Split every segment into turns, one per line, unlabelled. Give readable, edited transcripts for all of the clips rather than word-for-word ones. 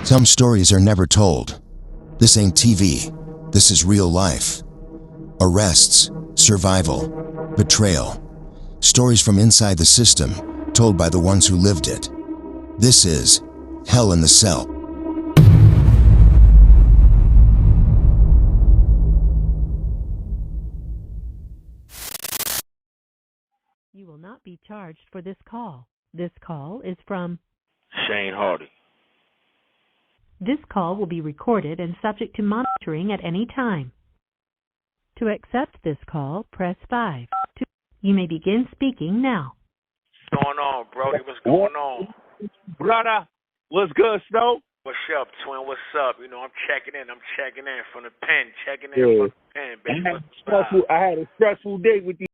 Some stories are never told. This ain't TV. This is real life. Arrests, survival, betrayal. Stories from inside the system, told by the ones who lived it. This is Hell in the Cell.
You will not be charged for this call. This call is from
Shane Hardy.
This call will be recorded and subject to monitoring at any time. To accept this call, press 5. You may begin speaking now.
What's going on, Brody? What's going on?
Brother, what's good, Snow?
What's up, twin? What's up? You know, I'm checking in from the pen. Checking in from the pen, baby.
I had a stressful day with you,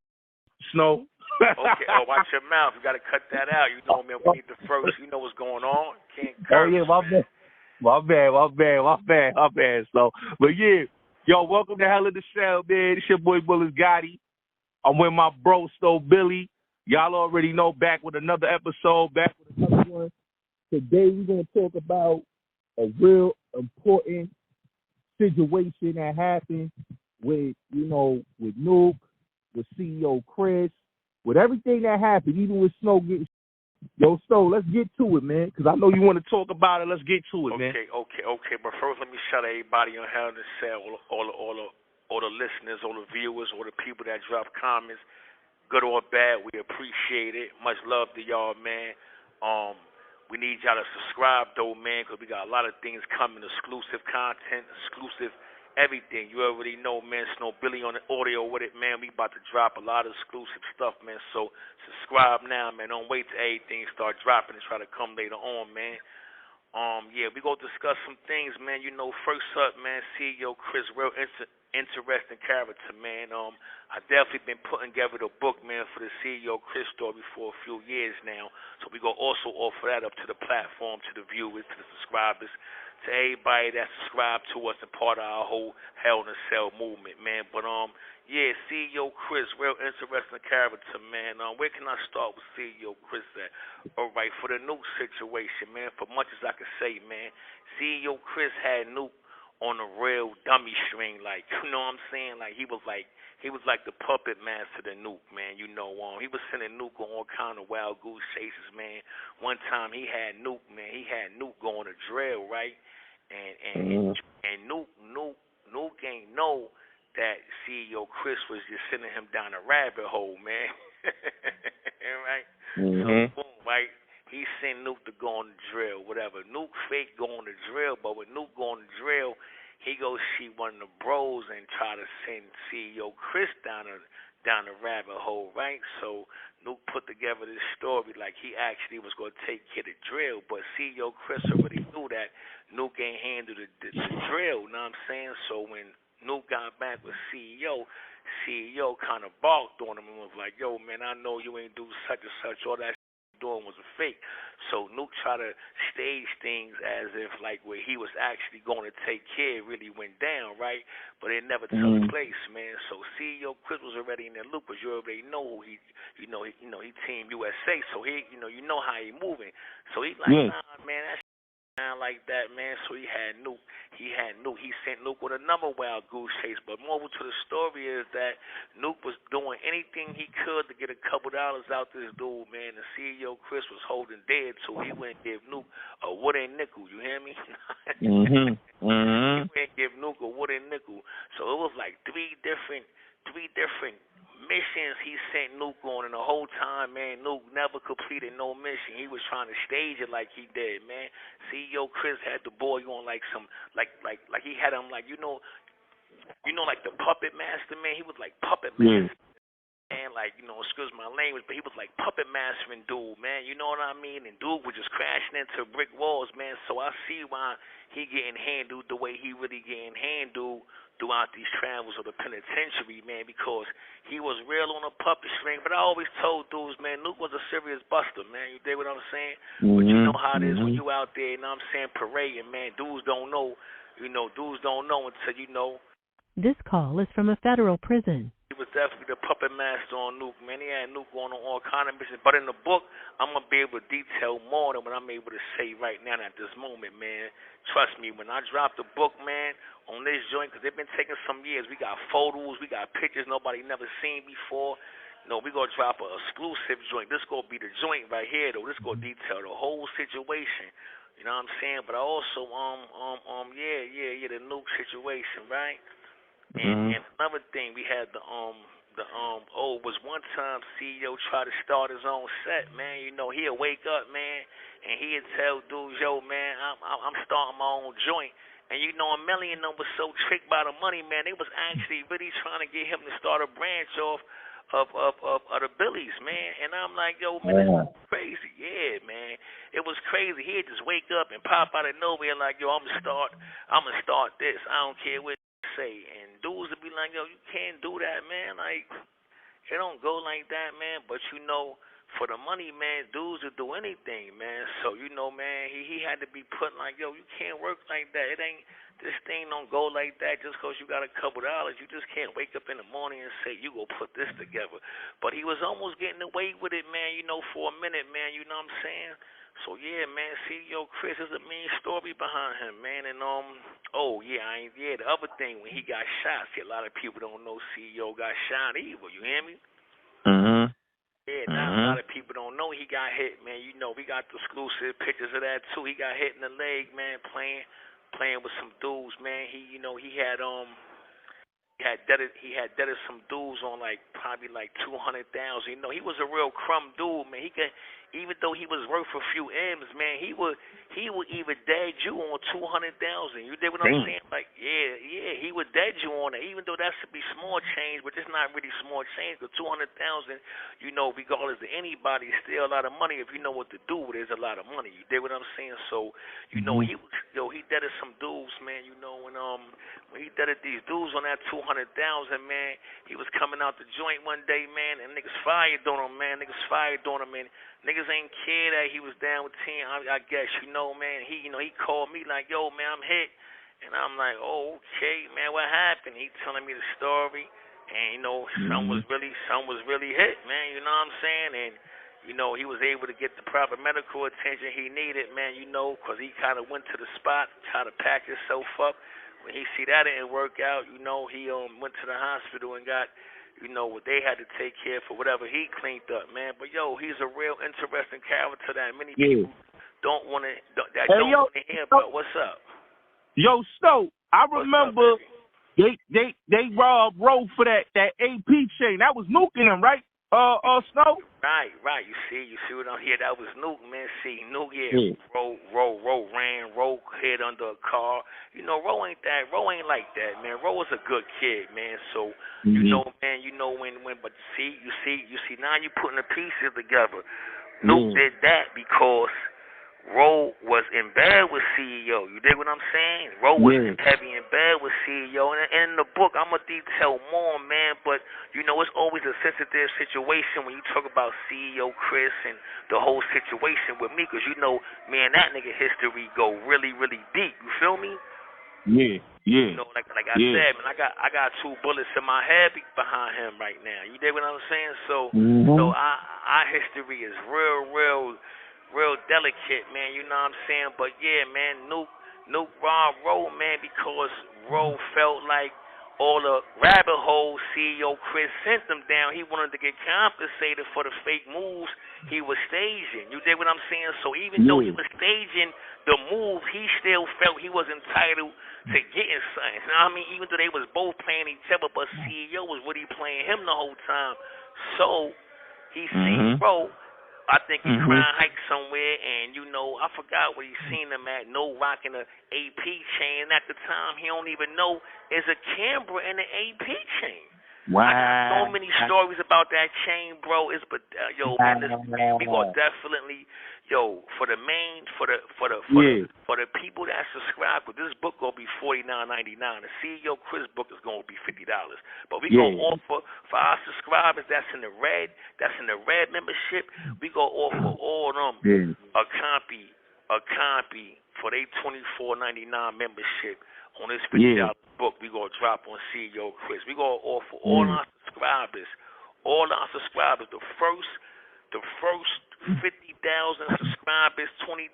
Snow.
Okay, watch your mouth. You got to cut that out. You know, man, we need the first. You know what's going on. Can't curse.
Oh, yeah, my bad, Snow. But, yeah, yo, welcome to Hell in the Cell, man. It's your boy, Bulletz Gotti. I'm with my bro, Snow Billy. Y'all already know, back with another episode, back with another one. Today, we're going to talk about a real important situation that happened with, with Nuke, with CEO Kris, with everything that happened, even with Snow getting... Yo, Snow, let's get to it, man, because I know you want to talk about it. Let's get to it, man.
Okay. But first, let me shout out everybody on Hell in the Cell, all the listeners, all the viewers, all the people that drop comments, good or bad. We appreciate it. Much love to y'all, man. We need y'all to subscribe, though, man, because we got a lot of things coming, exclusive content, exclusive everything. You already know, man. Snow Billy on the audio with it, man. We about to drop a lot of exclusive stuff, man. So subscribe now, man. Don't wait till everything start dropping and try to come later on, man. Yeah, we gonna discuss some things, man. You know, first up, man, CEO Kris, real interesting character, man. I definitely been putting together the book, man, for the CEO Kris story for a few years now. So we gonna also offer that up to the platform, to the viewers, to the subscribers, to everybody that subscribe to us and part of our whole Hell in the Cell movement, man. But yeah, CEO Kris, real interesting character, man. Where can I start with CEO Kris at? All right, for the Nuke situation, man. For much as I can say, man, CEO Kris had Nuke on a real dummy string, like, you know what I'm saying? Like he was like the puppet master to Nuke, man. You know, he was sending Nuke on all kind of wild goose chases, man. One time he had Nuke going to drill, right? And Nuke ain't know that CEO Kris was just sending him down a rabbit hole, man. Right? So boom, right? He sent Nuke to go on the drill, whatever. Nuke fake going to drill, but when Nuke going to drill, he goes see one of the bros and try to send CEO Kris down the rabbit hole, right? So Nuke put together this story like he actually was going to take care of the drill, but CEO Kris already knew that Nuke ain't handle the drill, you know what I'm saying? So when Nuke got back with CEO kind of balked on him and was like, yo, man, I know you ain't do such and such, all that doing was a fake. So Nuke tried to stage things as if like where he was actually going to take care really went down, right? But it never took place, man. So CEO Kris was already in the loop, because you already know who he Team USA, so he you know how he moving. So he like, nah, man, that's like that, man. So he had Nuke. He sent Nuke with another wild goose chase. But moral to the story is that Nuke was doing anything he could to get a couple dollars out this dude, man. The CEO Kris was holding dead, so he went and gave Nuke a wooden nickel. You hear me? He went and gave Nuke a wooden nickel. So it was like three different missions he sent Nuke on, and the whole time, man, Nuke never completed no mission. He was trying to stage it like he did, man. CEO Kris had the boy on like some like he had him like you know like the puppet master, man. He was like puppet master. Man, like, excuse my language, but he was like puppet mastering dude, man. You know what I mean? And dude was just crashing into brick walls, man. So I see why he getting handled the way he really getting handled throughout these travels of the penitentiary, man, because he was real on a puppet string. But I always told dudes, man, Nuke was a serious buster, man. You dig what I'm saying? But you know how it is when you out there, you know what I'm saying, parading, man. Dudes don't know until you know.
This call is from a federal prison.
He was definitely the puppet master on Nuke, man. He had Nuke going on all kind of missions. But in the book, I'm going to be able to detail more than what I'm able to say right now at this moment, man. Trust me, when I drop the book, man, on this joint, because they've been taking some years. We got photos, we got pictures nobody never seen before. No, we're going to drop an exclusive joint. This going to be the joint right here, though. This going to detail the whole situation. You know what I'm saying? But I also, the Nuke situation, right? And another thing, we had was one time CEO tried to start his own set, man. You know, he'll wake up, man, and he'd tell dudes, yo, man, I'm starting my own joint. And you know, a million of them was so tricked by the money, man, they was actually really trying to get him to start a branch off of the Billies, man. And I'm like, yo, man, this is crazy. Yeah, man. It was crazy. He'd just wake up and pop out of nowhere like, yo, I'm gonna start this. I don't care what say, and dudes would be like, yo, you can't do that, man. Like, it don't go like that, man. But you know, for the money, man, dudes would do anything, man. So you know, man, he had to be put like, yo, you can't work like that. This thing don't go like that just because you got a couple dollars. You just can't wake up in the morning and say you go put this together. But he was almost getting away with it, man. You know, for a minute, man. You know what I'm saying? So yeah, man, CEO Kris is a mean story behind him, man. And the other thing, when he got shot, see, a lot of people don't know CEO got shot either. You hear me? Yeah, now a lot of people don't know he got hit, man. You know, we got the exclusive pictures of that too. He got hit in the leg, man, playing with some dudes, man. He had deaded some dudes on probably 200,000. You know, he was a real crumb dude, man. He could, even though he was worth a few M's, man, he would even dead you on 200,000. You dig what I'm saying? Like, yeah, he would dead you on it, even though that should be small change, but it's not really small change. Because 200,000, you know, regardless of anybody, is still a lot of money if you know what to do with it. It's a lot of money. You dig what I'm saying? So, you know, he deaded some dudes, man. You know, when he deaded these dudes on that 200,000, man, he was coming out the joint one day, man, and niggas fired on him, man. And niggas ain't care that he was down with 10. I guess, you know, man. He called me like, yo, man, I'm hit. And I'm like, oh, okay, man, what happened? He telling me the story. And, you know, some was really hit, man, you know what I'm saying? And, you know, he was able to get the proper medical attention he needed, man, you know, because he kind of went to the spot, tried to pack himself up. When he see that didn't work out, you know, he went to the hospital and got, you know, what they had to take care for whatever he cleaned up, man. But yo, he's a real interesting character that many people don't want to hear about. What's up?
Yo, Snow, I remember they robbed Roe for that AP chain. That was Nuke in him, right? Snow?
Right. You see what I'm here? That was Nuke, man. See, Nuke, Roe ran, Roe hid under a car. You know, Roe ain't like that, man. Roe was a good kid, man. So, you know, man, you know when, but you see, now you putting the pieces together. Nuke did that because Roe was in bed with CEO. You dig what I'm saying? Roe was heavy in bed with CEO. And in the book, I'm going to detail more, man. But, you know, it's always a sensitive situation when you talk about CEO Kris and the whole situation with me. Because, you know, man, that nigga history go really, really deep. You feel me?
Yeah.
You know, like I said, man, I got 2 bullets in my head behind him right now. You dig what I'm saying? So our history is real delicate, man, you know what I'm saying? But yeah, man, Nuke robbed Roe, man, because Roe felt like all the rabbit holes CEO Kris sent them down. He wanted to get compensated for the fake moves he was staging. You dig what I'm saying? So even though he was staging the moves, he still felt he was entitled to getting something. You know what I mean? Even though they was both playing each other, but CEO was really playing him the whole time. So he seen Roe. I think he Crown Heights somewhere, and, you know, I forgot where he seen him at. No rocking a AP chain. At the time, he don't even know there's a camera in the AP chain.
Wow.
I got so many stories about that chain, bro. Man, we gonna definitely, for the people that subscribe, because this book gonna be $49.99. The CEO Kris book is gonna be $50. But we gonna offer for our subscribers that's in the red membership. We gonna offer all of them a copy for their $24.99 membership on this $50 book. We going to drop on CEO Kris. We going to offer all our subscribers, the first 50,000 subscribers, 20,000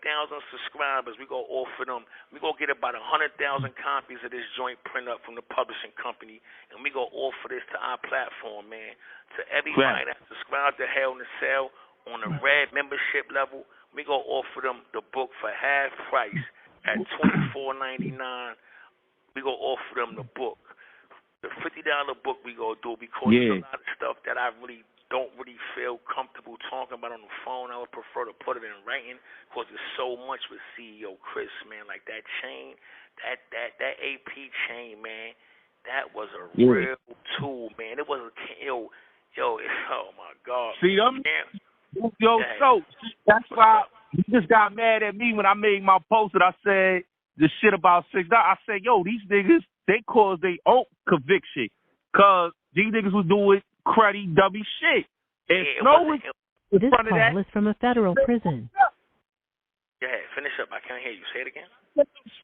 subscribers, we going to offer them. We going to get about 100,000 copies of this joint print up from the publishing company, and we going to offer this to our platform, man. To everybody that subscribed to Hell in a Cell on a red membership level, we going to offer them the book for half price at $24.99. We going to offer them the book. The $50 book we going to do because there's a lot of stuff that I really don't really feel comfortable talking about on the phone. I would prefer to put it in writing because there's so much with CEO Kris, man. Like that chain, that AP chain, man, that was a real tool, man. It was a, yo, oh my God.
See them? So that's why you just got mad at me when I made my post that I said the shit about 6 9. I said, yo, these niggas, they caused their own conviction because these niggas was doing cruddy, dummy shit. And Snow was in
this
front of that.
call is from a federal prison.
Go ahead, finish up. I can't hear you. Say it again.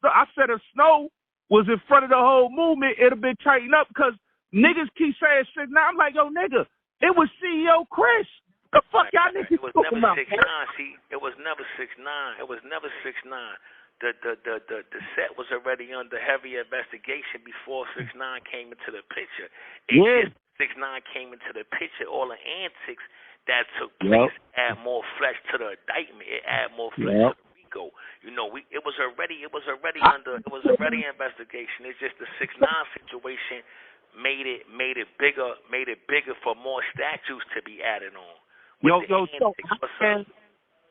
I said if Snow was in front of the whole movement, it'd have been tightened up because niggas keep saying 6 9. I'm like, yo, nigga, it was CEO Kris. The fuck y'all niggas talking about?
It was never 6 9. See, it was never 6 9. It was never 6 9. The set was already under heavy investigation before 6 9 came into the picture. Just 6 9 came into the picture. All the antics that took place add more flesh to the indictment. It add more flesh to the RICO. You know, it was already investigation. It's just the 6 9 situation made it bigger for more statutes to be added on.
So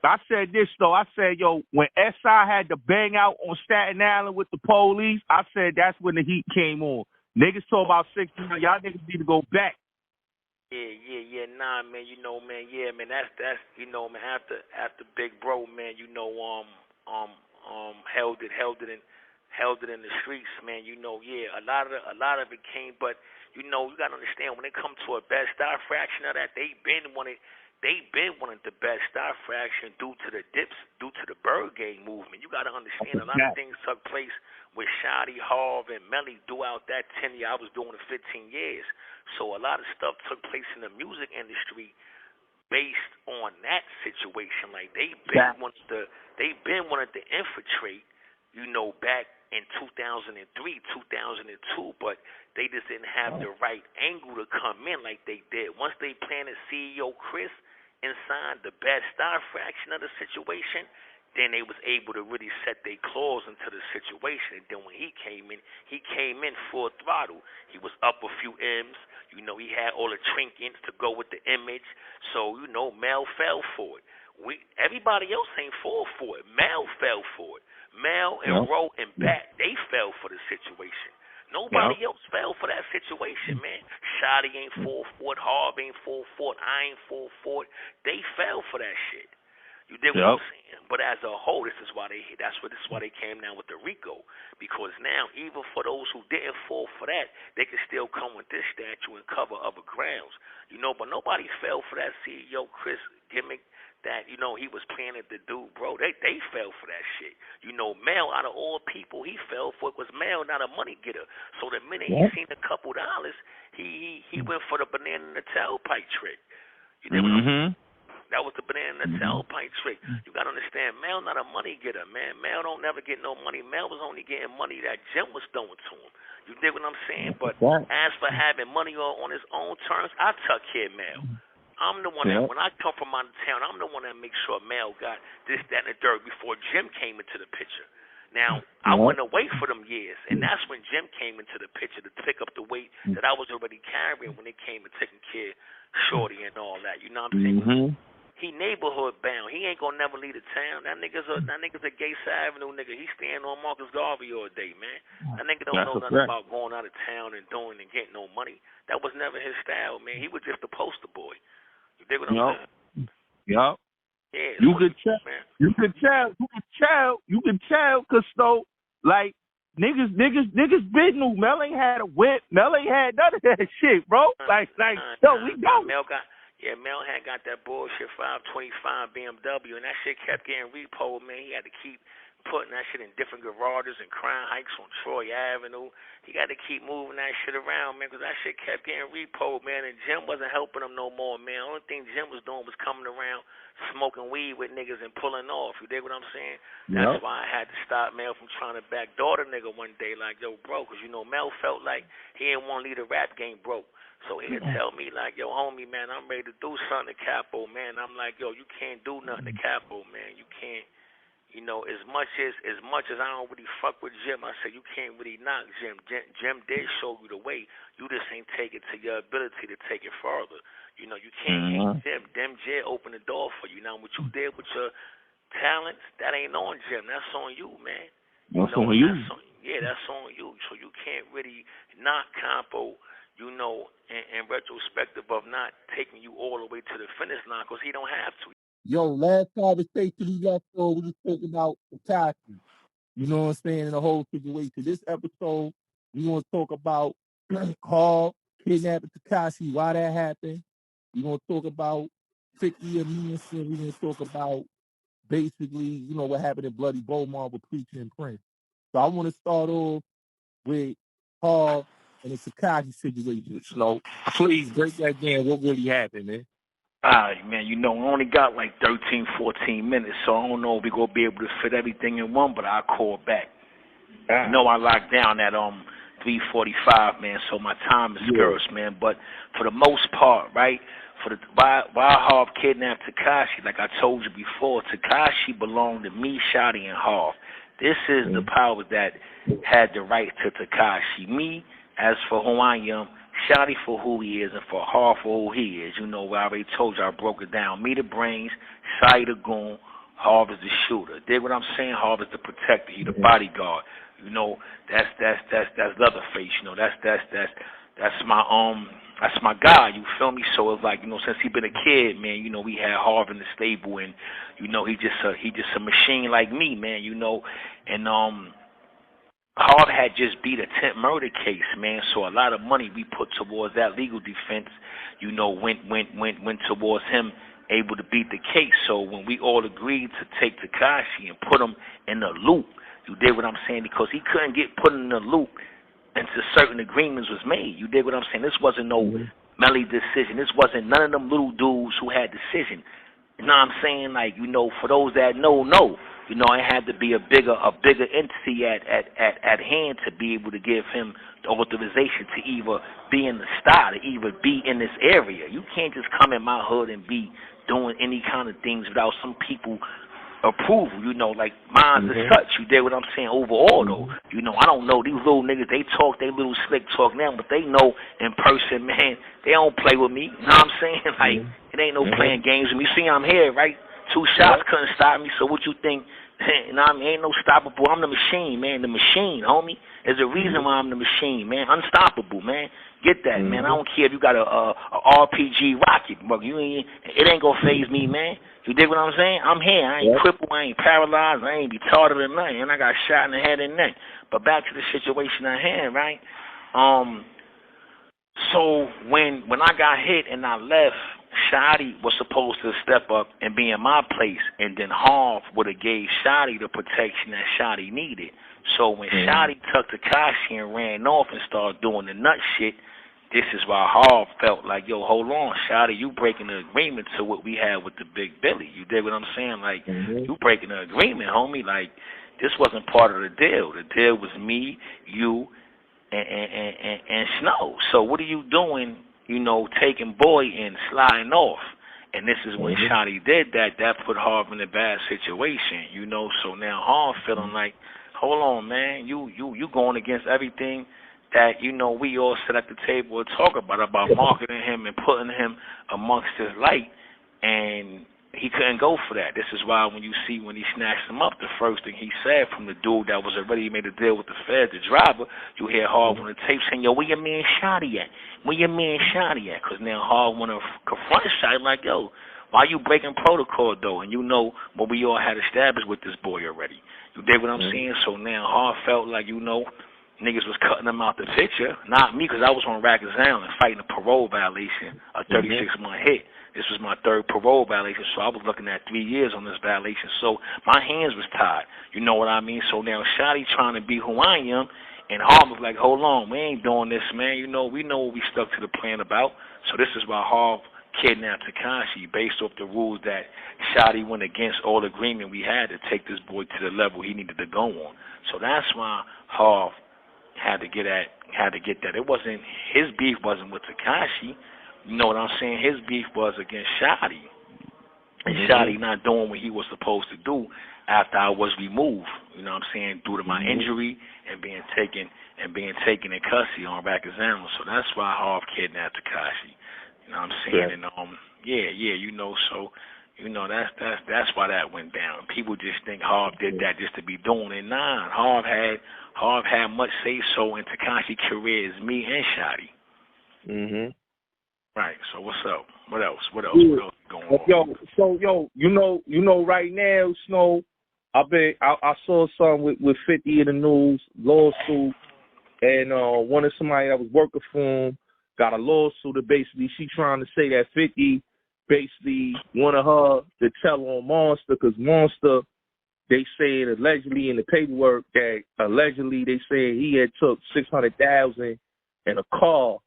I said this though. I said, yo, when SI had to bang out on Staten Island with the police, I said that's when the heat came on. Niggas talk about 6 9. Y'all niggas need to go back.
Yeah. Nah, man. You know, man. Yeah, man. That's you know, man. After Big Bro, man. You know, held it in the streets, man. You know, yeah. A lot of it came, but you know, you gotta understand when it comes to a best star fraction of that, they've been wanting the best star fraction due to the Bird Gang movement. You got to understand a lot of things took place with Shotty, Harv, and Melly throughout that 10 years. I was doing it 15 years. So a lot of stuff took place in the music industry based on that situation. Like they've been wanted to infiltrate, you know, back in 2003, 2002, but they just didn't have the right angle to come in like they did. Once they planted CEO Kris inside the best star fraction of the situation, then they was able to really set their claws into the situation. And then when he came in full throttle. He was up a few M's. You know, he had all the trinkets to go with the image. So, you know, Mel fell for it. Everybody else ain't fall for it. Mel fell for it. Mel and Ro and Bat, they fell for the situation. Nobody else fell for that situation, man. Shotty ain't full for it. Harv ain't full for it. I ain't full for it. They fell for that shit. You dig what I'm saying? But as a whole, this is why they came down with the RICO, because now even for those who didn't fall for that, they can still come with this statue and cover other grounds. You know, but nobody fell for that CEO Kris gimmick that, you know, he was planning to do, bro. They fell for that shit. You know, Mel, out of all people, he fell for it was Mel, not a money getter. So the minute he seen a couple dollars, he went for the banana in the tailpipe trick. You know what I'm saying? That was the banana in the tailpipe trick. You got to understand, Mel not a money getter, man. Mel don't never get no money. Mel was only getting money that Jim was throwing to him. You dig what I'm saying? But as for having money on his own terms, I took care of Mel. I'm the one that, when I come from out of town, I'm the one that makes sure Mel got this, that, and the dirt before Jim came into the picture. Now, I went away for them years, and that's when Jim came into the picture to pick up the weight that I was already carrying when it came to taking care of Shorty and all that. You know what I'm saying? He neighborhood bound. He ain't gonna never leave the town. That nigga's a Gates Avenue nigga. He staying on Marcus Garvey all day, man. That nigga don't know nothing about going out of town and doing and getting no money. That was never his style, man. He was just a poster boy. You dig what I'm saying?
Yeah. You could tell, cause so like niggas been new. Mel ain't had a whip. Mel ain't had none of that shit, bro. Mel
had got that bullshit 525 BMW, and that shit kept getting repoed, man. He had to keep putting that shit in different garages and Crown Heights on Troy Avenue. He got to keep moving that shit around, man, because that shit kept getting repoed, man, and Jim wasn't helping him no more, man. The only thing Jim was doing was coming around, smoking weed with niggas and pulling off. You dig what I'm saying? That's why I had to stop Mel from trying to backdoor the nigga one day, like, yo, bro, because, you know, Mel felt like he didn't want to leave the rap game broke. So he'd tell me, like, yo, homie, man, I'm ready to do something to Capo, man. I'm like, yo, you can't do nothing to Capo, man. You can't, you know, as much as I don't really fuck with Jim, I said, you can't really knock Jim. Jim did show you the way. You just ain't take it to your ability to take it further. You know, you can't hate Jim. Jim opened the door for you. Now, what you did with your talents, that ain't on Jim. That's on you, man.
That's on you.
That's on you. So you can't really knock Capo, you know, in retrospective of not taking you all the way to the finish line, because he don't have to.
Yo, last conversation we got for, we was talking about Tekashi. You know what I'm saying? The whole situation. This episode, we want to talk about Hall kidnapping Tekashi, why that happened. We want to talk about 50 year Manson. We want to talk about basically, you know, what happened in Bloody Beaumont with Preacher and Prince. So I want to start off with Hall and the Tekashi situation. So please break that down. What really happened, man?
All right, man, you know, we only got like 13, 14 minutes, so I don't know if we're going to be able to fit everything in one, but I'll call back. You know, I locked down at 3:45, man, so my time is scarce, man, but for the most part, right, why Harv kidnapped Tekashi, like I told you before, Tekashi belonged to me, Shotty, and Harv. This is the power that had the right to Tekashi. Me, as for who I am, Shotty for who he is, and for Harv for who he is. You know, I already told you, I broke it down. Me the brains, Shotty the goon, Harv is the shooter. Dig what I'm saying? Harv is the protector. He the bodyguard. You know, that's Leatherface. You know, that's my guy. You feel me? So it's like, you know, since he been a kid, man, you know, we had Harv in the stable, and you know, he just a machine like me, man. You know, and Harv had just beat a 10th murder case, man. So a lot of money we put towards that legal defense, you know, went towards him able to beat the case. So when we all agreed to take Tekashi and put him in the loop, you dig what I'm saying? Because he couldn't get put in the loop until certain agreements was made. You dig what I'm saying? This wasn't no Melly decision. This wasn't none of them little dudes who had decision. You know what I'm saying? Like, you know, for those that know. You know, it had to be a bigger entity at hand to be able to give him the authorization to either be in the style, to either be in this area. You can't just come in my hood and be doing any kind of things without some people approval, you know, like mine's as such. You dig what I'm saying? Overall, though, you know, I don't know, these little niggas, they talk, they little slick talk now, but they know in person, man, they don't play with me. You know what I'm saying? Like, it ain't no playing games with me. See, I'm here, right? 2 shots couldn't stop me, so what you think? You know what I mean? Ain't no stoppable. I'm the machine, man. The machine, homie. There's a reason why I'm the machine, man. Unstoppable, man. Get that, man. I don't care if you got a RPG rocket, but it ain't gonna phase me, man. You dig what I'm saying? I'm here. I ain't crippled. I ain't paralyzed. I ain't retarded or nothing. And I got shot in the head and neck. But back to the situation at hand, right? So when I got hit and I left, Shotty was supposed to step up and be in my place, and then Harv would have gave Shotty the protection that Shotty needed. So when Shotty took Tekashi and ran off and started doing the nut shit, this is why Harv felt like, yo, hold on, Shotty, you breaking the agreement to what we had with the Big Billy. You dig what I'm saying? Like, you breaking the agreement, homie. Like, this wasn't part of the deal. The deal was me, you, and Snow. So what are you doing, you know, taking boy and sliding off? And this is when Shotty did that. That put Harv in a bad situation, you know. So now Harv feeling like, hold on, man, you going against everything that, you know, we all sit at the table and talk about marketing him and putting him amongst his light, and he couldn't go for that. This is why when you see when he snatched him up, the first thing he said from the dude that was already made a deal with the Fed, the driver, you hear Harv on the tape saying, yo, where your man Shotty at? Where your man Shotty at? Because now Harv want to confront Shotty like, yo, why you breaking protocol, though? And you know what we all had established with this boy already. You dig what I'm saying? So now Harv felt like, you know, niggas was cutting them out the picture. Not me, because I was on Rikers Island fighting a parole violation, a 36-month hit. This was my third parole violation, so I was looking at 3 years on this violation. So my hands was tied. You know what I mean? So now Shotty trying to be who I am, and Harv was like, hold on, we ain't doing this, man. You know, we know what we stuck to the plan about. So this is why Harv kidnapped Tekashi based off the rules that Shotty went against all the agreement we had to take this boy to the level he needed to go on. So that's why Harv had to get that. It wasn't, his beef wasn't with Tekashi. You know what I'm saying? His beef was against Shotty. And Shotty not doing what he was supposed to do after I was removed. You know what I'm saying? Due to my injury and being taken in custody on Rikers Island. So that's why Harv kidnapped Tekashi. You know what I'm saying?
Yeah.
And you know, so you know that's why that went down. People just think Harv did that just to be doing it. Nah, Harv had much say so in Tekashi's career as me and Shotty. Right. So what's up? What else? What else is going on?
You know, right now, Snow, I saw something with 50 in the news lawsuit, and one of somebody that was working for him got a lawsuit that basically she trying to say that 50 basically wanted her to tell on Monsta, because Monsta, they said allegedly in the paperwork that allegedly they said he had took $600,000 in a car,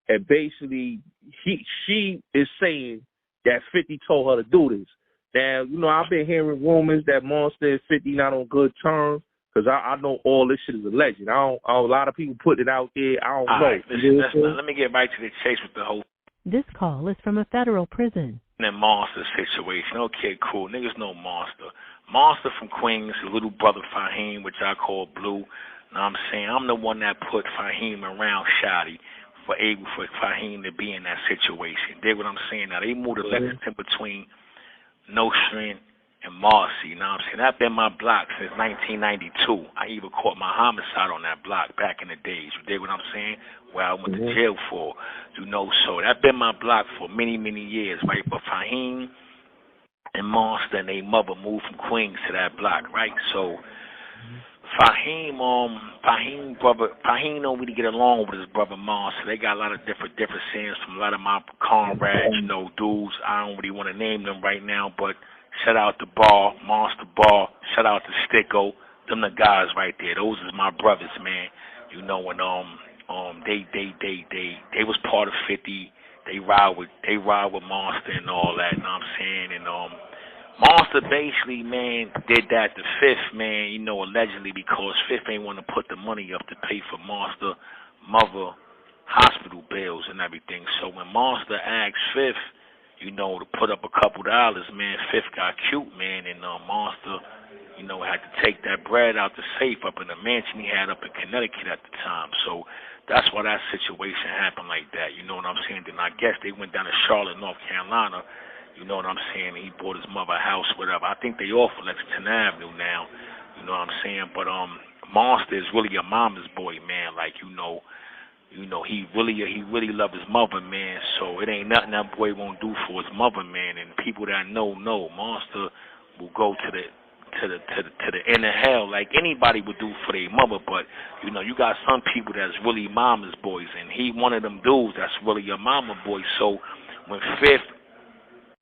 and basically she is saying that 50 told her to do this. Now, you know, I've been hearing rumors that Monsta and 50 not on good terms, because I know all this shit is alleged. A lot of people put it out there. I don't know.
Right, listen, let me get right to the chase with the whole
This call is from a federal prison.
that Monsta situation. Okay, cool. Niggas know Monsta. Monsta from Queens, his little brother Fahim, which I call Blue. Know what I'm saying? I'm the one that put Fahim around Shotty for Fahim to be in that situation. Dig what I'm saying? Now, they moved to Lexington between Nostrand and Marcy. You know what I'm saying? I've been my block since 1992. I even caught my homicide on that block back in the days. You dig what I'm saying? Where I went to jail for. You know, so that been my block for many, many years, right? But Fahim and Monsta and their mother moved from Queens to that block, right? So Fahim don't really get along with his brother Monsta. They got a lot of different sins from a lot of my comrades, you know, dudes. I don't really want to name them right now, but shout out to Ball, Monsta Ball, shout out to Sticko. Them the guys right there. Those is my brothers, man. You know, and they was part of 50. They ride with Monsta and all that, you know what I'm saying? And Monsta basically, man, did that to Fifth, man, you know, allegedly, because Fifth ain't want to put the money up to pay for Monsta mother hospital bills and everything. So when Monsta asked Fifth, you know, to put up a couple dollars, man, Fifth got cute, man, and Monsta, you know, had to take that bread out the safe up in the mansion he had up in Connecticut at the time. So that's why that situation happened like that. You know what I'm saying? Then I guess they went down to Charlotte, North Carolina. You know what I'm saying? He bought his mother a house, whatever. I think they off of Lexington Avenue now. You know what I'm saying? But Monsta is really a mama's boy, man. Like, you know, he really loved his mother, man. So it ain't nothing that boy won't do for his mother, man. And people that know, Monsta will go to the inner hell like anybody would do for their mother. But you know, you got some people that's really mama's boys, and he one of them dudes that's really a mama boy. So when Fifth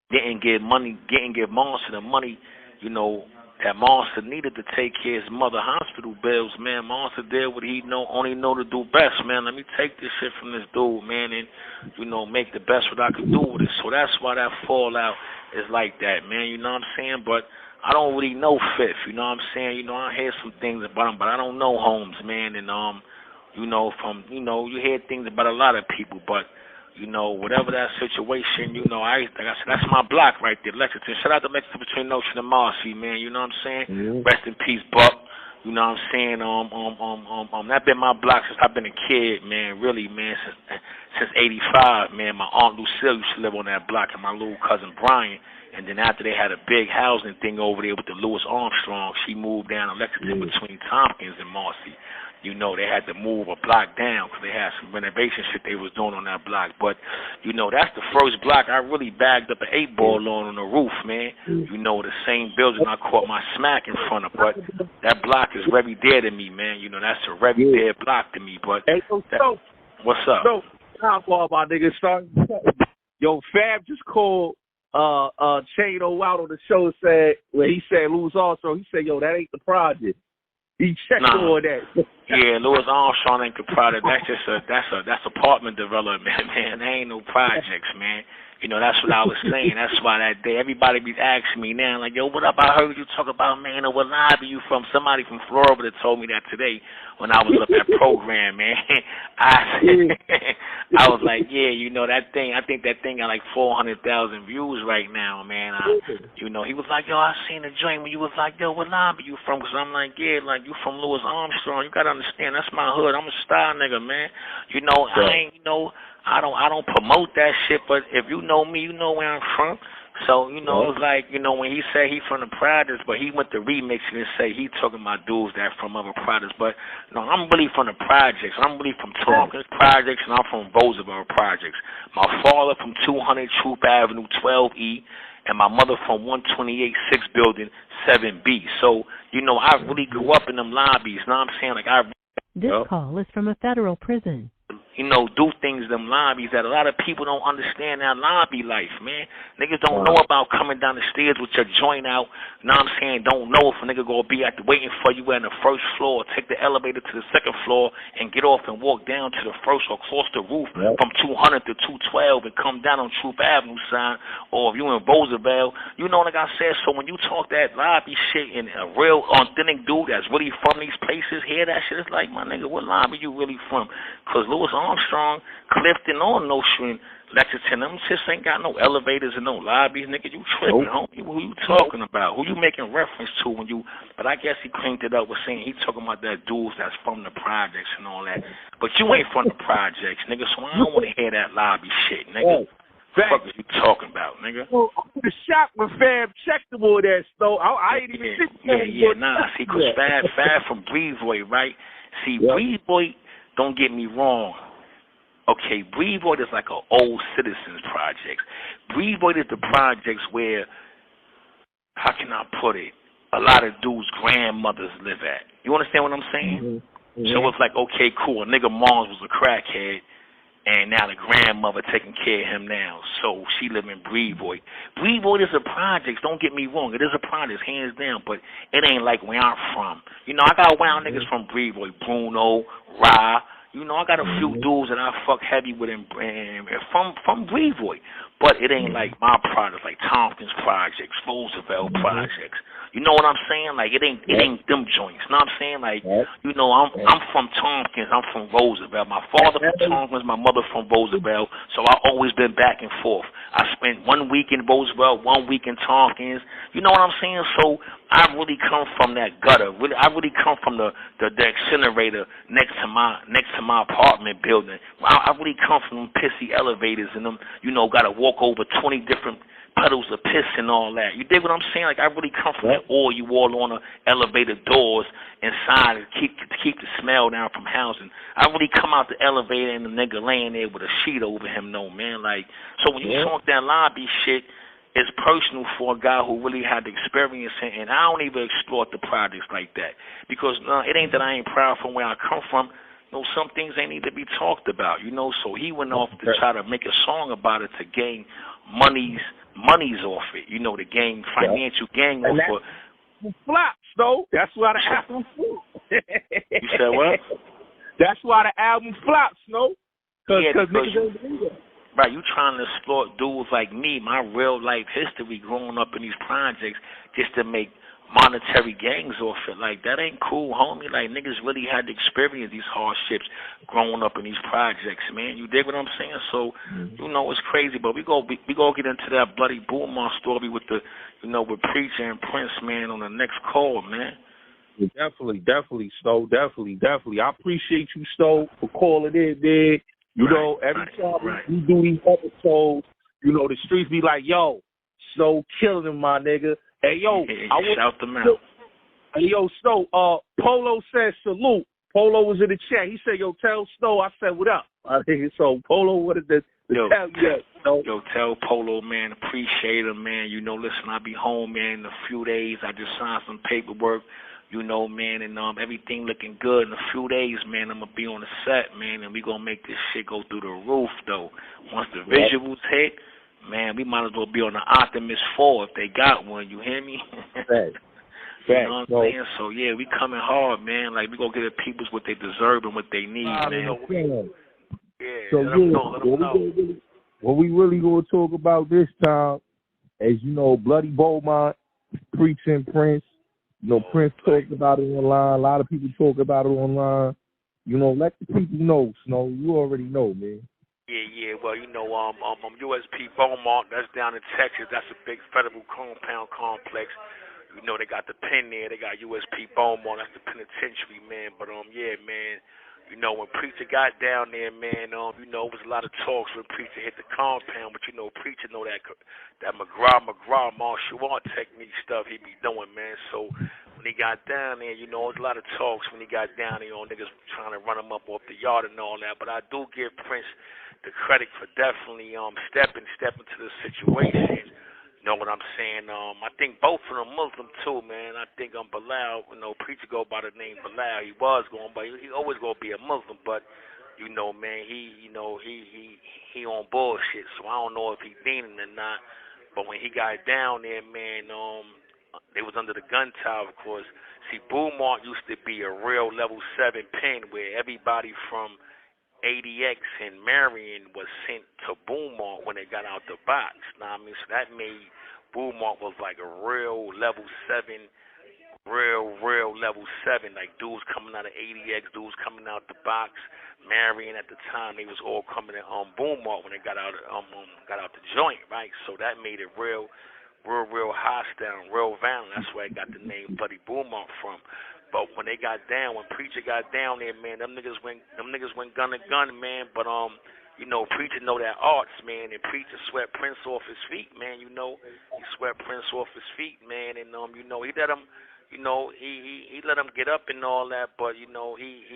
didn't give Monsta the money, you know, that Monsta needed to take care of his mother hospital bills, man, Monsta did what he only know to do best, man. Let me take this shit from this dude, man, and, you know, make the best what I could do with it. So that's why that fallout is like that, man, you know what I'm saying? But I don't really know Fifth, you know what I'm saying? You know, I hear some things about him, but I don't know Holmes, man, and, you know, you hear things about a lot of people, but you know, whatever that situation, you know, like I said, that's my block right there, Lexington. Shout out to Lexington between Nostrand and Marcy, man. You know what I'm saying? Rest in peace, Buck. You know what I'm saying? That been my block since I've been a kid, man. Really, man, since '85, man. My aunt Lucille used to live on that block, and my little cousin Brian. And then after they had a big housing thing over there with the Louis Armstrong, she moved down to Lexington between Tompkins and Marcy. you know, they had to move a block down because they had some renovation shit they was doing on that block. But, you know, that's the first block I really bagged up an 8-ball on the roof, man. You know, the same building I caught my smack in front of. But that block is very dear to me, man. You know, that's a very dear block to me. But
hey,
what's up?
No, time for my niggas. Start. Yo, Fab just called Chano out on the show. Said when he said Louis Armstrong, he said, "Yo, that ain't the project." He checked on that.
Yeah, Louis Armstrong ain't the project. That's just that's apartment development, man. There ain't no projects, man. You know, that's what I was saying. That's why that day everybody be asking me now, like, yo, what up? I heard you talk about, man, what lobby you from? Somebody from Florida told me that today when I was up at program, man. I was like, yeah, you know, that thing, I think that thing got like 400,000 views right now, man. You know, he was like, yo, I seen the joint when you was like, yo, what lobby you from? Because I'm like, yeah, like, you from Louis Armstrong. You got to understand, that's my hood. I'm a star nigga, man. You know, I ain't, you know, I don't promote that shit, but if you know me, you know where I'm from. So, you know, it was like, you know, when he said he from the projects, but he went to remixing and say he talking about dudes that from other projects. But, no, I'm really from the projects. I'm really from Tompkins Projects, and I'm from Roosevelt Projects. My father from 200 Troop Avenue, 12E, and my mother from 128 6th Building, 7B. So, you know, I really grew up in them lobbies. You know what I'm saying? Like,
This call is from a federal prison.
You know, do things in them lobbies that a lot of people don't understand that lobby life, man. Niggas don't know about coming down the stairs with your joint out. You know what I'm saying? Don't know if a nigga gonna be waiting for you on the first floor, take the elevator to the second floor and get off and walk down to the first or cross the roof from 200 to 212 and come down on Troop Avenue side. Or if you in Roosevelt, you know, like I said, so when you talk that lobby shit and a real authentic dude that's really from these places, hear that shit, it's like, my nigga, what lobby you really from? Because Louis Armstrong, Clifton, or Nostrand, Lexington, them just ain't got no elevators and no lobbies, nigga. You tripping, homie. Who you talking about? Who you making reference to when you... But I guess he cranked it up with saying he talking about that dudes that's from the projects and all that. But you ain't from the projects, nigga, so I don't want to hear that lobby shit, nigga. What the fuck are you talking about, nigga?
Well, I was shocked when Fab checked the all that stuff. I ain't even think
See, because Fab from Brevoy, right? See, Brevoy, don't get me wrong. Okay, Brevoy is like an old citizens project. Brevoy is the projects where, how can I put it, a lot of dudes' grandmothers live at. You understand what I'm saying? So it's like, okay, cool, a nigga moms was a crackhead, and now the grandmother taking care of him now. So she live in Brevoy. Brevoy is a project, don't get me wrong. It is a project, hands down, but it ain't like where I'm from. You know, I got wild niggas from Brevoy, Bruno, Ra. You know, I got a few dudes that I fuck heavy with from Brevoy. But it ain't like my projects, like Tompkins Projects, Roosevelt Projects. You know what I'm saying? Like, it ain't them joints. You know what I'm saying? Like, you know, I'm from Tompkins. I'm from Roosevelt. My father from Tompkins, my mother from Roosevelt. So I always been back and forth. I spent 1 week in Roosevelt, 1 week in Tompkins. You know what I'm saying? So I really come from that gutter. I really come from the incinerator next to my apartment building. I really come from them pissy elevators and them, you know, got to walk over 20 different puddles of piss and all that. You dig what I'm saying? Like, I really come from that oil you all on the elevator doors inside to keep the smell down from housing. I really come out the elevator and the nigga laying there with a sheet over him, no, man. Like, so when you talk that lobby shit, it's personal for a guy who really had the experience, and I don't even explore the projects like that. Because it ain't that I ain't proud from where I come from. You know, some things ain't need to be talked about, you know. So he went off to try to make a song about it to gain monies off it, you know, to gain financial gain off it.
Flops, though. That's why the album flops.
You said what?
That's why the album flops, no? Because niggas don't believe it.
Right, you trying to exploit dudes like me, my real life history growing up in these projects just to make monetary gains off it. Like, that ain't cool, homie. Like, niggas really had to experience these hardships growing up in these projects, man. You dig what I'm saying? So, you know, it's crazy, but we go get into that bloody Beaumont story with the, you know, with Preacher and Prince, man, on the next call, man.
Definitely, Snow. Definitely. I appreciate you, Snow, for calling in, man. You know, every time we do these episodes, you know, the streets be like, yo, Snow killing him, my nigga. Hey, yo,
I want shout them out.
Hey, yo, Snow, Polo says salute. Polo was in the chat. He said, "Yo, tell Snow." I said, "What up?" So Polo wanted to tell you.
Yo, tell Polo, man, appreciate him, man. You know, listen, I'll be home, man, in a few days. I just signed some paperwork, you know, man, and everything looking good. In a few days, man, I'm gonna be on the set, man, and we gonna make this shit go through the roof, though. Once the visuals hit, man, we might as well be on the Optimus 4 if they got one. You hear me? You know what I'm saying? So, yeah, we coming hard, man. Like, we going to give the peoples what they deserve and what they need, man.
So,
let them know.
What we really going to talk about this time, as you know, Bloody Beaumont, Preaching Prince. You know, Prince talked about it online. A lot of people talk about it online. You know, let the people know, Snow. You already know, man.
Yeah. Well, you know, USP Beaumont, that's down in Texas. That's a big federal compound complex. You know, they got the pen there. They got USP Beaumont. That's the penitentiary, man. But, yeah, man, you know, when Preacher got down there, man, you know, it was a lot of talks when Preacher hit the compound. But, you know, Preacher know that McGraw martial art technique stuff he be doing, man. So when he got down there, you know, there was a lot of talks when he got down there, you know, niggas trying to run him up off the yard and all that. But I do give Prince the credit for definitely stepping to the situation. You know what I'm saying? I think both of them Muslim too, man. I think Bilal, you know, Preacher go by the name Bilal. He was going, but he always gonna be a Muslim. But you know, man, he on bullshit. So I don't know if he deaning or not. But when he got down there, man, they was under the gun tower, of course. See, Beaumont used to be a real level 7 pen where everybody from ADX and Marion was sent to Beaumont when they got out the box. Now, I mean, so that made Beaumont was like a real level 7, real level 7. Like dudes coming out of ADX, dudes coming out the box. Marion at the time, they was all coming in Beaumont when they got out the joint, right? So that made it real hostile, real violent. That's where I got the name Bloody Beaumont from. But when they got down, when Preacher got down there, man, them niggas went gun to gun, man. But you know, Preacher know that arts, man, and Preacher swept Prince off his feet, man. You know, he swept Prince off his feet, man, and you know, he let him, you know, he let him get up and all that. But you know, he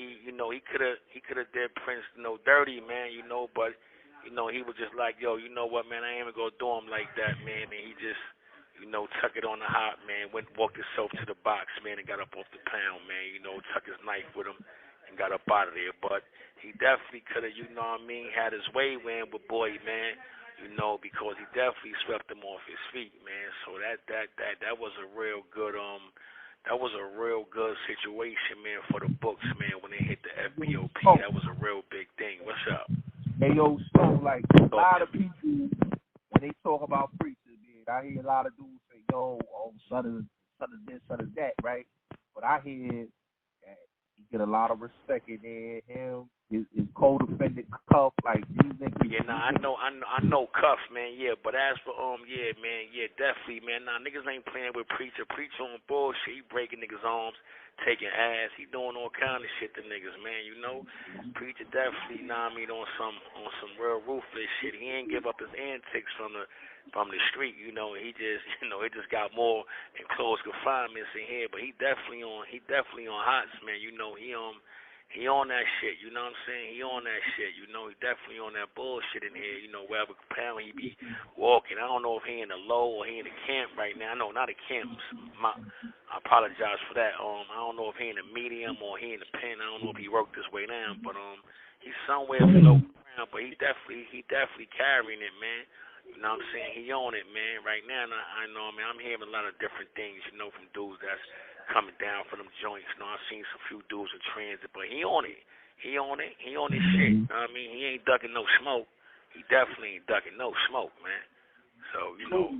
could have did Prince, you know, dirty, man. You know, but you know, he was just like, yo, you know what, man, I ain't even gonna do him like that, man, and he just, you know, tuck it on the hop, man, walked himself to the box, man, and got up off the pound, man, you know, tuck his knife with him and got up out of there. But he definitely could have, you know what I mean, had his way, man, with Boy, man, you know, because he definitely swept him off his feet, man. So that was a real good, situation, man, for the books, man, when they hit the FBOP. That was a real big thing. What's up?
Hey, yo, so, like, a lot of people, when they talk about Preacher, I hear a lot of dudes say, yo, son of this, son of that, right? But I hear that he get a lot of respect in there. Him, his co-defendant Cuff, like these niggas.
Yeah, nah, I know Cuff, man, yeah. But as for yeah, man, yeah, definitely, man. Nah, niggas ain't playing with Preacher. Preacher on bullshit. He breaking niggas' arms, taking ass. He doing all kind of shit to niggas, man. You know, Preacher definitely, nah, I mean, on some real ruthless shit. He ain't give up his antics from the street, you know. He just, you know, it just got more enclosed confinements in here. But he definitely on hots, man. You know, he on that shit. You know what I'm saying? He on that shit. You know, he definitely on that bullshit in here. You know, wherever apparently he be walking. I don't know if he in the low or he in the camp right now. No, not a camp. I apologize for that. I don't know if he in the medium or he in the pen. I don't know if he worked his way down, but he's somewhere below ground. But he definitely carrying it, man. You know what I'm saying? He on it, man. Right now, I know, man, I'm hearing a lot of different things, you know, from dudes that's coming down from them joints. You know, I've seen some few dudes in transit, but he on it. He on it. He on his shit. You know what I mean? He ain't ducking no smoke. He definitely ain't ducking no smoke, man. So, you know.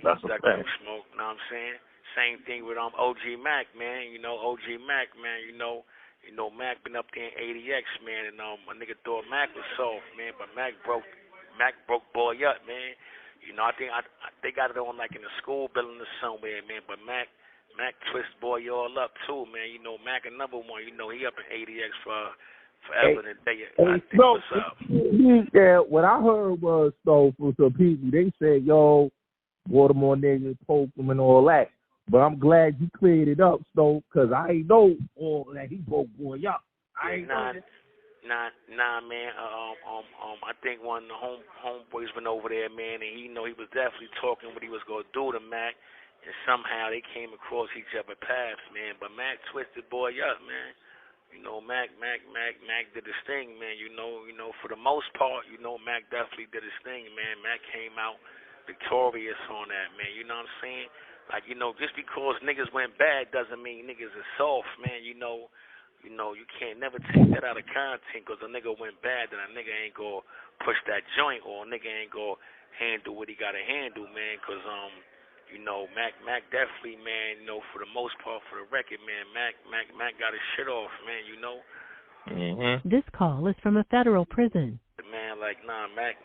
That's a fact.
No smoke, you know what I'm saying? Same thing with OG Mac, man. You know, OG Mac, man, you know, Mac been up there in ADX, man, and my nigga thought Mac was soft, man, but Mac broke Boy up, man. You know, I think they got it on like in a school building or somewhere, man. But Mac twist Boy all up too, man. You know, Mac another one. You know, he up in ADX forever and a day. What's up?
Yeah, what I heard was from some people, they said, yo, Baltimore niggas poke him and all that.
But I'm glad you cleared it up, Snow, because I ain't know all that he broke boy up. I ain't know that.
Nah, man. I think one of the homeboys went over there, man, and he was definitely talking what he was gonna do to Mac, and somehow they came across each other paths, man. But Mac twisted boy up, man. Mac did his thing, man. For the most part, Mac definitely did his thing, man. Mac came out victorious on that, man. You know what I'm saying? Like, just because niggas went bad doesn't mean niggas are soft, man. You can't never take that out of content because a nigga went bad, then a nigga ain't gonna push that joint, or a nigga ain't gonna handle what he gotta handle, man. Because Mac definitely, man. For the most part, for the record, man, Mac got his shit off, man.
This call is from a federal prison.
Man, like, nah, Mac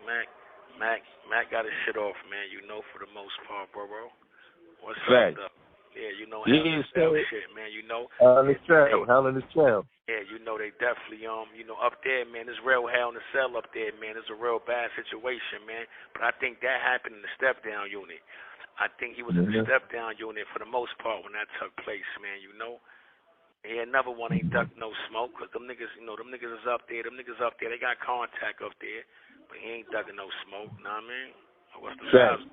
got his shit off, man. For the most part, bro. What's up, though? Yeah, hell in the cell shit, man.
Hell in the cell.
Yeah, they definitely, up there, man. There's real hell in the cell up there, man. It's a real bad situation, man. But I think that happened in the step-down unit. I think he was in the step-down unit for the most part when that took place, man. He another one ain't ducked no smoke, because them niggas is up there. Them niggas up there, they got contact up there, but he ain't ducking no smoke, know what I mean? What's the vibes?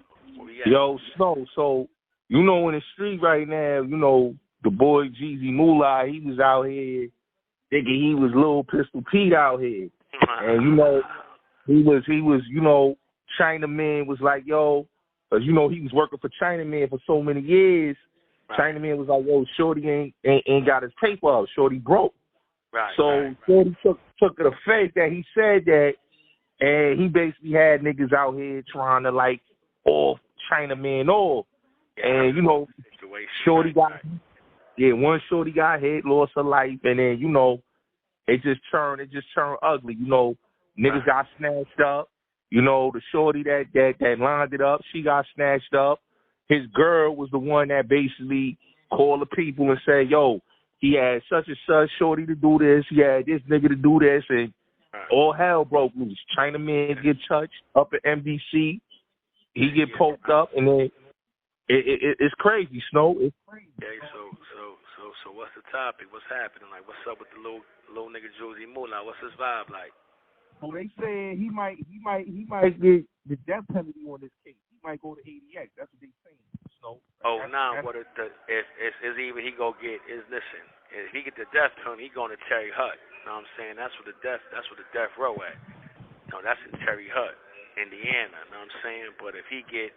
Yo, Snow, so, in the street right now, the boy Jezzy Mula, he was out here thinking he was Lil Pistol Pete out here. And, he was, Chinaman was like, yo, because, he was working for Chinaman for so many years. Right. Chinaman was like, yo, Shorty ain't got his paper up. Shorty broke.
Right.
So Shorty took it a faith that he said that, and he basically had niggas out here trying to, like, off Chinaman off. And, Shorty got, one Shorty got hit, lost her life, and then, it just turned ugly. Niggas got snatched up. The Shorty that lined it up, she got snatched up. His girl was the one that basically called the people and said, yo, he had such and such Shorty to do this, he had this nigga to do this, and all hell broke loose. Chinaman get touched up at MDC. He get poked up, and then it's crazy, Snow. It's crazy.
Okay, so what's the topic? What's happening? Like, what's up with the little nigga Jezzy Mula? What's his vibe like?
Well, they saying he might get the death penalty on this case. He might go to ADX. That's what they saying. Snow.
What it's either he go get is listen. If he get the death penalty, he going to Terry Hut. You know what I'm saying? That's what the death row at. That's in Terry Hut, Indiana. You know what I'm saying? But if he get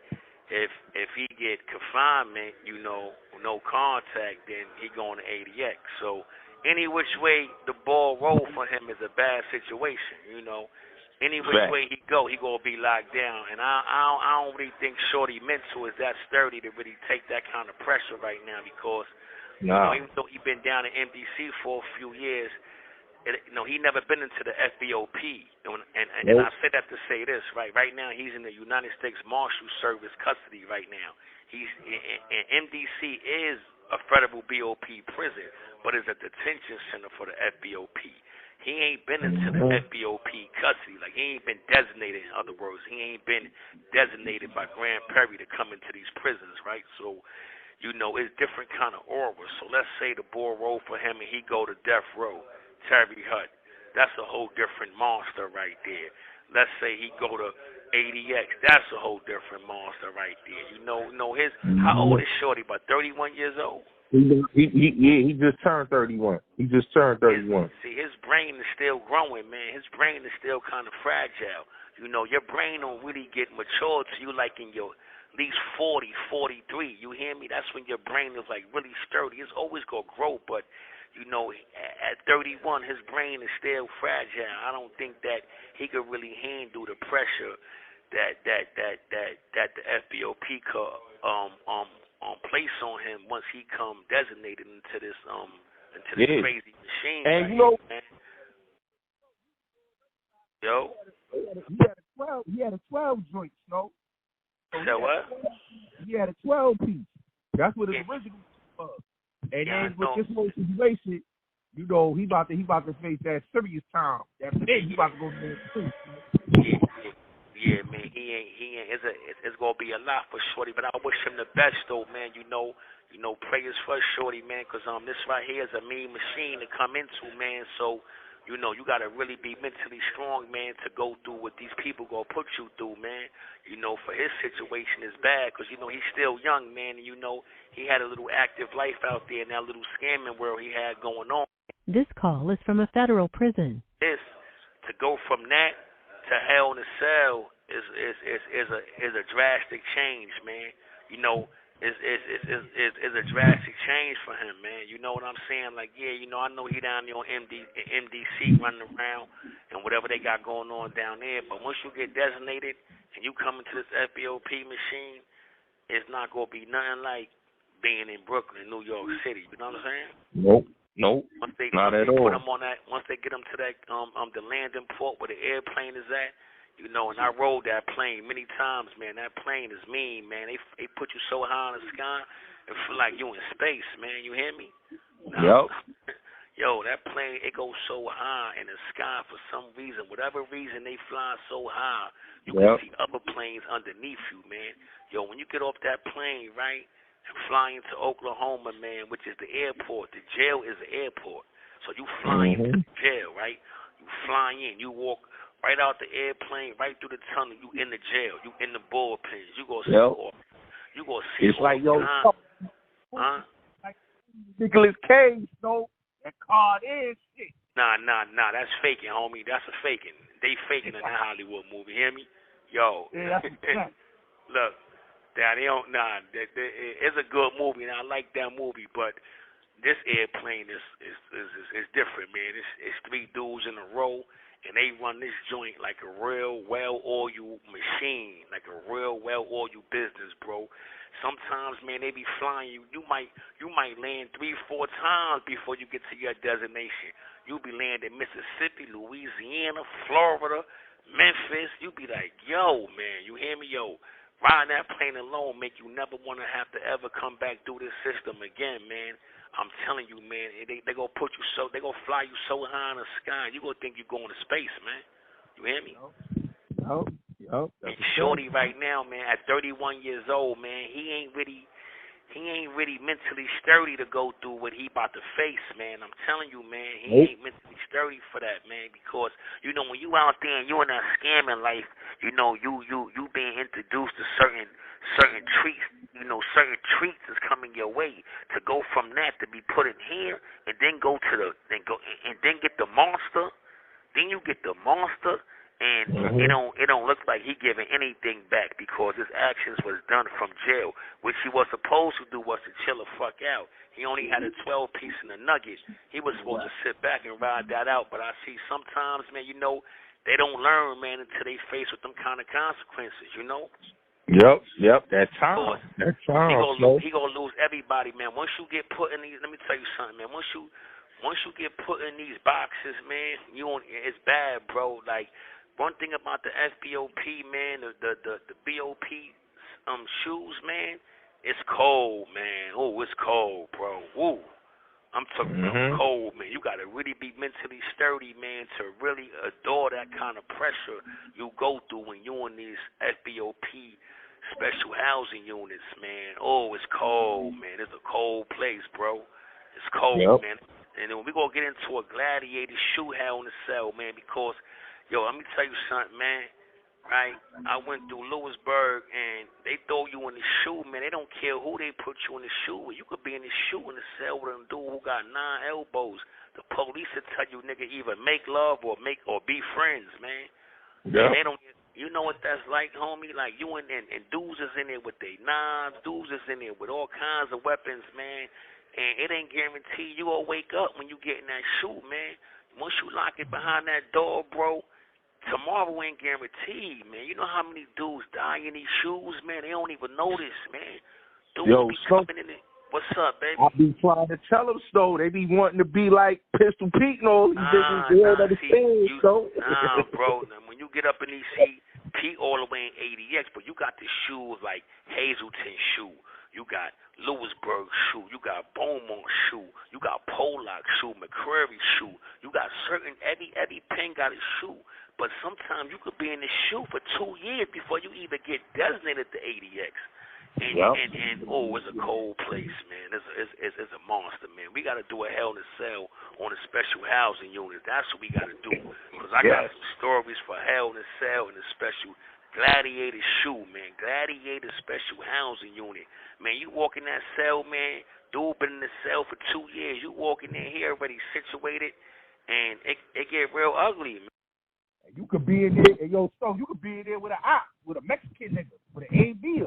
confinement, no contact, then he going to ADX. So any which way the ball roll for him is a bad situation. Any which way he gonna be locked down. And I don't really think Shorty mental is that sturdy to really take that kind of pressure right now, because even though he been down in MDC for a few years, he never been into the FBOP. And I say that to say this, right? Right now he's in the United States Marshal Service custody right now. And MDC is a federal BOP prison, but it's a detention center for the FBOP. He ain't been into the FBOP custody. Like, he ain't been designated, in other words. He ain't been designated by Grand Prairie to come into these prisons, right? So, it's different kind of auras. So let's say the ball roll for him and he go to death row, Terry Hut. That's a whole different monster right there. Let's say he go to ADX. That's a whole different monster right there. How old is Shorty? About 31 years old?
He just turned 31.
See, his brain is still growing, man. His brain is still kind of fragile. Your brain don't really get mature to you like in your at least 40, 43. You hear me? That's when your brain is like really sturdy. It's always gonna grow, but at 31, his brain is still fragile. I don't think that he could really handle the pressure that the FBOP could place on him once he come designated into this crazy machine.
And
man. Yo,
he had a 12 joint, Snow.
So what?
He had a 12 piece. That's what his original was. And then with this whole situation, he about to face that serious time. That big, he about to go to the too.
Yeah, man. He ain't. It's gonna be a lot for Shorty, but I wish him the best, though, man. Prayers first, shorty, man, because this right here is a mean machine to come into, man. So, you got to really be mentally strong, man, to go through what these people going to put you through, man. For his situation is bad because, he's still young, man, and, he had a little active life out there in that little scamming world he had going on.
This call is from a federal prison.
To go from that to hell in a cell is a drastic change, man. Is a drastic change for him, man. You know what I'm saying? Like, yeah, I know he down there on MDC running around and whatever they got going on down there. But once you get designated and you come into this FBOP machine, it's not gonna be nothing like being in Brooklyn, New York City. You know what I'm saying?
Nope. Not at all.
Once they get them to that the landing port where the airplane is at, and I rode that plane many times, man. That plane is mean, man. They put you so high in the sky, it feel like you in space, man. You hear me?
Yep.
Yo, that plane, it goes so high in the sky for some reason. Whatever reason they fly so high, you can see other planes underneath you, man. Yo, when you get off that plane, right, and fly into Oklahoma, man, which is the airport. The jail is the airport. So you fly into the jail, right? You fly in. You walk right out the airplane, right through the tunnel. You in the jail. You in the bullpens. You go see all. You go see.
It's
all
like, yo,
huh?
Like Nicolas Cage, no, that card is shit.
Nah. That's faking, homie. That's a faking. They faking in that Hollywood movie. Hear me? Yo.
Yeah,
Look. That it's a good movie, and I like that movie. But this airplane is different, man. It's three dudes in a row, and they run this joint like a real well-oiled machine, like a real well-oiled business, bro. Sometimes, man, they be flying you. You might land 3-4 times before you get to your destination. You be landing Mississippi, Louisiana, Florida, Memphis. You be like, yo, man, you hear me, yo. Riding that plane alone make you never want to have to ever come back through this system again, man. I'm telling you, man, they gonna put you they gonna fly you so high in the sky, you gonna think you're going to space, man. You hear me?
Yup.
And Shorty right now, man, at 31 years old, man, he ain't really mentally sturdy to go through what he about to face, man. I'm telling you, man, he ain't mentally sturdy for that, man, because, when you out there and you in that scamming life, you being introduced to certain treats, certain treats is coming your way. To go from that to be put in here and then go to and then get the Monsta, then you get the Monsta. And it don't look like he giving anything back because his actions was done from jail. Which he was supposed to do was to chill the fuck out. He only had a 12-piece in the nugget. He was supposed to sit back and ride that out. But I see sometimes, man, they don't learn, man, until they face with them kind of consequences,
Yep. That time.
He gonna lose everybody, man. Once you get put in these, let me tell you something, man. Once you get put in these boxes, man, it's bad, bro. Like, one thing about the FBOP, man, the BOP shoes, man, it's cold, man. Oh, it's cold, bro. Woo. I'm talking about cold, man. You got to really be mentally sturdy, man, to really adore that kind of pressure you go through when you're in these FBOP special housing units, man. Oh, it's cold, man. It's a cold place, bro. It's cold, man. And then we're going to get into a gladiator shoe hell in the cell, man, because, yo, let me tell you something, man, right? I went through Lewisburg, and they throw you in the shoe, man. They don't care who they put you in the shoe with. You could be in the shoe in the cell with a dude who got 9 elbows. The police will tell you, nigga, either make love or be friends, man.
Yeah.
They don't. You know what that's like, homie? Like, you and dudes is in there with their knives, dudes is in there with all kinds of weapons, man. And it ain't guaranteed you gonna wake up when you get in that shoe, man. Once you lock it behind that door, bro, tomorrow ain't guaranteed, man. You know how many dudes die in these shoes, man? They don't even notice, man. Dudes be coming in it. What's up, baby?
I be trying to tell them, so they be wanting to be like Pistol Pete and all these niggas.
Nah, bro. Now, when you get up in these seats, Pete all the way in ADX, but you got the shoes like Hazelton shoe. You got Lewisburg shoe. You got Beaumont shoe. You got Pollock shoe, McCreary shoe. You got certain, every pen got a shoe. But sometimes you could be in the shoe for 2 years before you even get designated to ADX. And it's a cold place, man. It's a monster, man. We got to do a Hell in a Cell on a special housing unit. That's what we got to do. Because I got some stories for Hell in a Cell and a special gladiator shoe, man. Gladiator special housing unit. Man, you walk in that cell, man. Dude been in the cell for 2 years. You walk in there, he already situated, and it get real ugly, man.
You could be in there, and yo, Stone, you could be in there with an op, with a Mexican nigga, with an AB.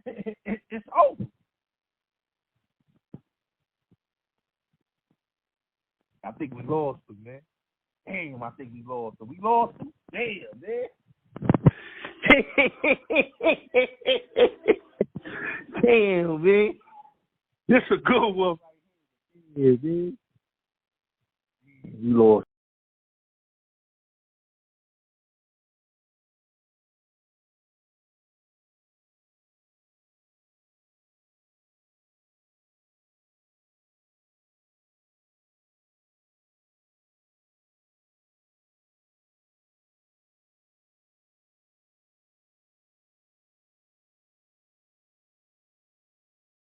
It's over. I think we lost him, man. Damn, I think we lost him. We lost him? Damn, man. Damn, man. This a good one. Yeah, man. We lost.